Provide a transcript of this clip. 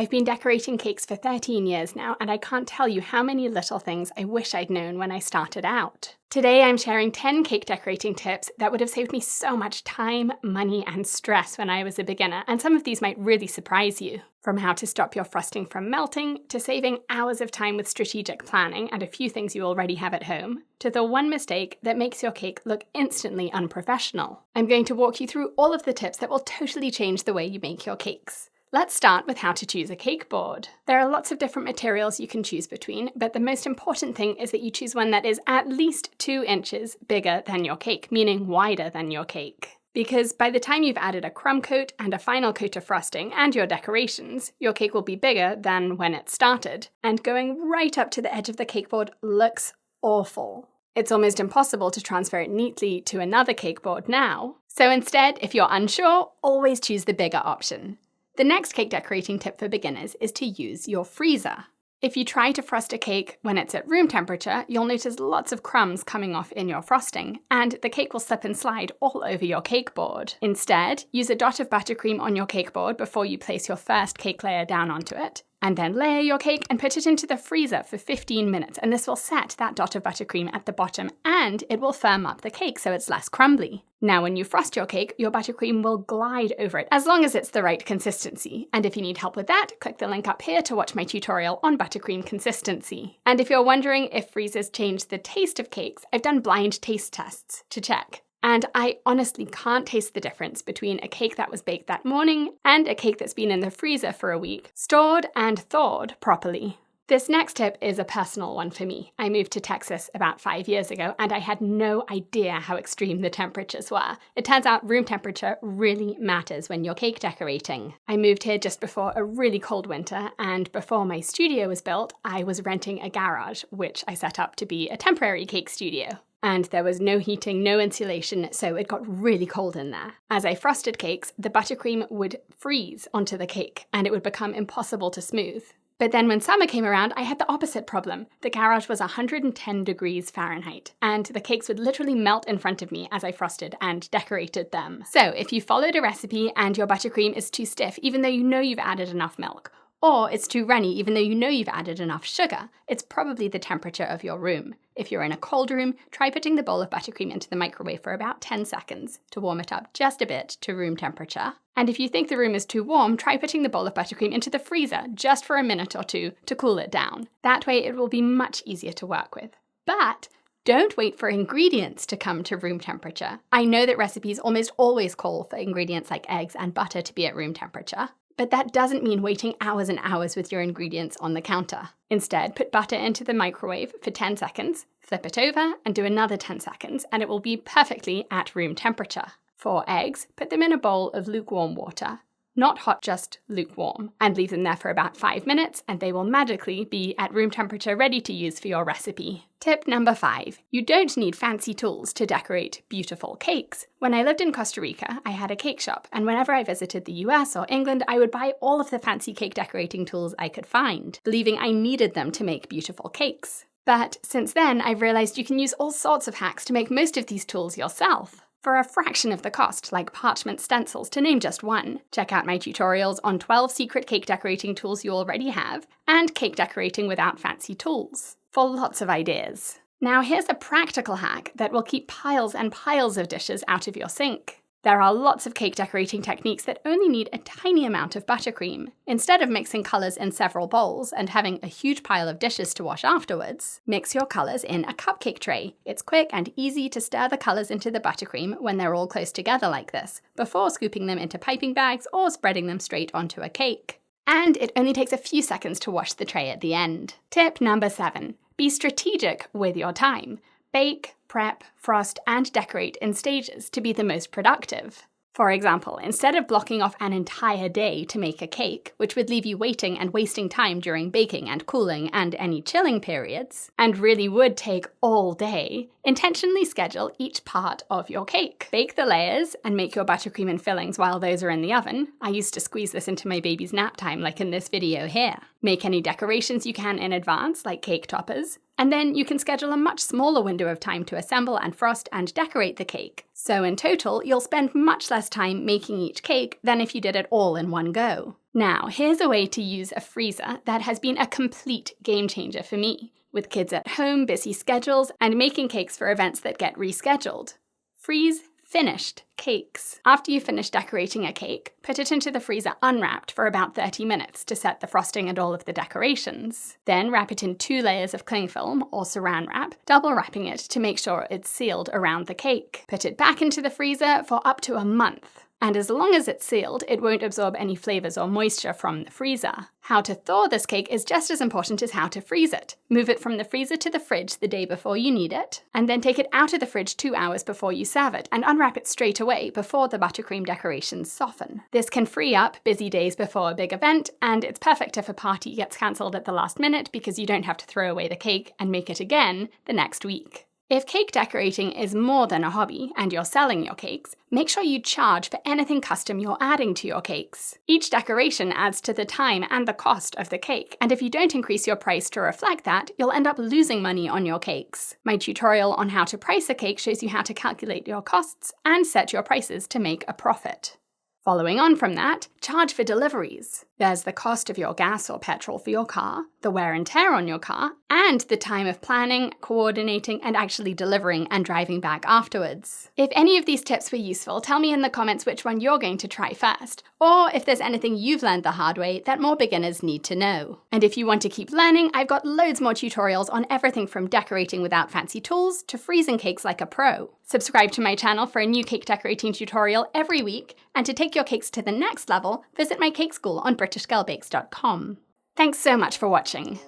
I've been decorating cakes for 13 years now, and I can't tell you how many little things I wish I'd known when I started out. Today I'm sharing 10 cake decorating tips that would have saved me so much time, money, and stress when I was a beginner, and some of these might really surprise you. From how to stop your frosting from melting, to saving hours of time with strategic planning and a few things you already have at home, to the one mistake that makes your cake look instantly unprofessional. I'm going to walk you through all of the tips that will totally change the way you make your cakes. Let's start with how to choose a cake board. There are lots of different materials you can choose between, but the most important thing is that you choose one that is at least 2 inches bigger than your cake, meaning wider than your cake. Because by the time you've added a crumb coat and a final coat of frosting and your decorations, your cake will be bigger than when it started. And going right up to the edge of the cake board looks awful. It's almost impossible to transfer it neatly to another cake board now. So instead, if you're unsure, always choose the bigger option. The next cake decorating tip for beginners is to use your freezer. If you try to frost a cake when it's at room temperature, you'll notice lots of crumbs coming off in your frosting, and the cake will slip and slide all over your cake board. Instead, use a dot of buttercream on your cake board before you place your first cake layer down onto it, and then layer your cake and put it into the freezer for 15 minutes, and this will set that dot of buttercream at the bottom, and it will firm up the cake so it's less crumbly. Now when you frost your cake, your buttercream will glide over it, as long as it's the right consistency. And if you need help with that, click the link up here to watch my tutorial on buttercream consistency. And if you're wondering if freezers change the taste of cakes, I've done blind taste tests to check. And I honestly can't taste the difference between a cake that was baked that morning and a cake that's been in the freezer for a week, stored and thawed properly. This next tip is a personal one for me. I moved to Texas about 5 years ago, and I had no idea how extreme the temperatures were. It turns out room temperature really matters when you're cake decorating. I moved here just before a really cold winter, and before my studio was built, I was renting a garage, which I set up to be a temporary cake studio. And there was no heating, no insulation, so it got really cold in there. As I frosted cakes, the buttercream would freeze onto the cake, and it would become impossible to smooth. But then when summer came around, I had the opposite problem. The garage was 110 degrees Fahrenheit, and the cakes would literally melt in front of me as I frosted and decorated them. So if you followed a recipe and your buttercream is too stiff, even though you know you've added enough milk, or it's too runny even though you know you've added enough sugar, it's probably the temperature of your room. If you're in a cold room, try putting the bowl of buttercream into the microwave for about 10 seconds to warm it up just a bit to room temperature. And if you think the room is too warm, try putting the bowl of buttercream into the freezer just for a minute or two to cool it down. That way it will be much easier to work with. But don't wait for ingredients to come to room temperature. I know that recipes almost always call for ingredients like eggs and butter to be at room temperature. But that doesn't mean waiting hours and hours with your ingredients on the counter. Instead, put butter into the microwave for 10 seconds, flip it over, and do another 10 seconds, and it will be perfectly at room temperature. For eggs, put them in a bowl of lukewarm water. Not hot, just lukewarm, and leave them there for about 5 minutes, and they will magically be at room temperature ready to use for your recipe. Tip number 5. You don't need fancy tools to decorate beautiful cakes. When I lived in Costa Rica, I had a cake shop, and whenever I visited the US or England, I would buy all of the fancy cake decorating tools I could find, believing I needed them to make beautiful cakes. But since then, I've realized you can use all sorts of hacks to make most of these tools yourself. For a fraction of the cost, like parchment stencils, to name just one. Check out my tutorials on 12 secret cake decorating tools you already have, and cake decorating without fancy tools, for lots of ideas. Now here's a practical hack that will keep piles and piles of dishes out of your sink. There are lots of cake decorating techniques that only need a tiny amount of buttercream. Instead of mixing colours in several bowls and having a huge pile of dishes to wash afterwards, mix your colours in a cupcake tray. It's quick and easy to stir the colours into the buttercream when they're all close together like this, before scooping them into piping bags or spreading them straight onto a cake. And it only takes a few seconds to wash the tray at the end. Tip number 7. Be strategic with your time. Bake, prep, frost, and decorate in stages to be the most productive. For example, instead of blocking off an entire day to make a cake, which would leave you waiting and wasting time during baking and cooling and any chilling periods, and really would take all day, intentionally schedule each part of your cake. Bake the layers and make your buttercream and fillings while those are in the oven. I used to squeeze this into my baby's nap time like in this video here. Make any decorations you can in advance, like cake toppers, And then you can schedule a much smaller window of time to assemble and frost and decorate the cake. So in total, you'll spend much less time making each cake than if you did it all in one go. Now, here's a way to use a freezer that has been a complete game changer for me, with kids at home, busy schedules, and making cakes for events that get rescheduled. Freeze finished cakes. After you finish decorating a cake, put it into the freezer unwrapped for about 30 minutes to set the frosting and all of the decorations. Then wrap it in 2 layers of cling film or saran wrap, double wrapping it to make sure it's sealed around the cake. Put it back into the freezer for up to a month. And as long as it's sealed, it won't absorb any flavors or moisture from the freezer. How to thaw this cake is just as important as how to freeze it. Move it from the freezer to the fridge the day before you need it, and then take it out of the fridge 2 hours before you serve it, and unwrap it straight away before the buttercream decorations soften. This can free up busy days before a big event, and it's perfect if a party gets cancelled at the last minute because you don't have to throw away the cake and make it again the next week. If cake decorating is more than a hobby and you're selling your cakes, make sure you charge for anything custom you're adding to your cakes. Each decoration adds to the time and the cost of the cake, and if you don't increase your price to reflect that, you'll end up losing money on your cakes. My tutorial on how to price a cake shows you how to calculate your costs and set your prices to make a profit. Following on from that, charge for deliveries. There's the cost of your gas or petrol for your car, the wear and tear on your car, and the time of planning, coordinating, and actually delivering and driving back afterwards. If any of these tips were useful, tell me in the comments which one you're going to try first, or if there's anything you've learned the hard way that more beginners need to know. And if you want to keep learning, I've got loads more tutorials on everything from decorating without fancy tools to freezing cakes like a pro. Subscribe to my channel for a new cake decorating tutorial every week, and to take your cakes to the next level, visit my cake school on BritishGirlBakes.com. Thanks so much for watching.